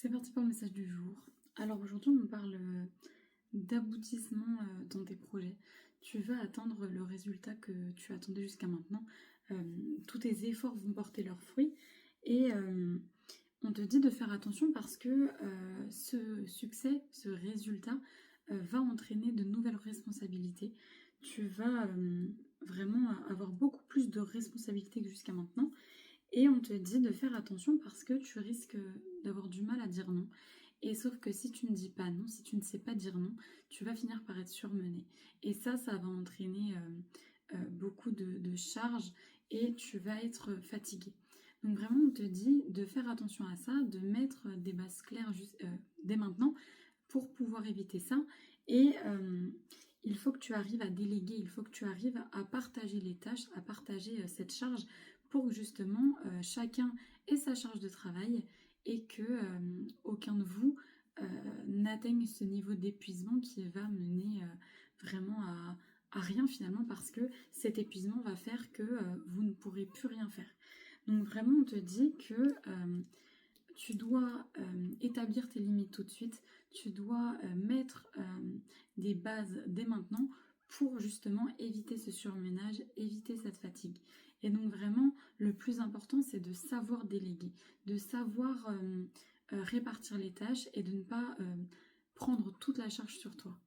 C'est parti pour le message du jour. Alors aujourd'hui, on parle d'aboutissement dans tes projets. Tu vas atteindre le résultat que tu attendais jusqu'à maintenant. Tous tes efforts vont porter leurs fruits et on te dit de faire attention parce que ce succès, ce résultat va entraîner de nouvelles responsabilités. Tu vas vraiment avoir beaucoup plus de responsabilités que jusqu'à maintenant. Et on te dit de faire attention parce que tu risques d'avoir du mal à dire non. Et sauf que si tu ne dis pas non, si tu ne sais pas dire non, tu vas finir par être surmené. Et ça va entraîner beaucoup de charges et tu vas être fatigué. Donc vraiment, on te dit de faire attention à ça, de mettre des bases claires dès maintenant pour pouvoir éviter ça. Et il faut que tu arrives à déléguer, il faut que tu arrives à partager les tâches, à partager cette charge pour que justement chacun ait sa charge de travail et que aucun de vous n'atteigne ce niveau d'épuisement qui va mener vraiment à rien finalement parce que cet épuisement va faire que vous ne pourrez plus rien faire. Donc vraiment on te dit que tu dois établir tes limites tout de suite, tu dois mettre des bases dès maintenant pour justement éviter ce surmenage, éviter cette fatigue. Et donc vraiment, le plus important, c'est de savoir déléguer, de savoir répartir les tâches et de ne pas prendre toute la charge sur toi.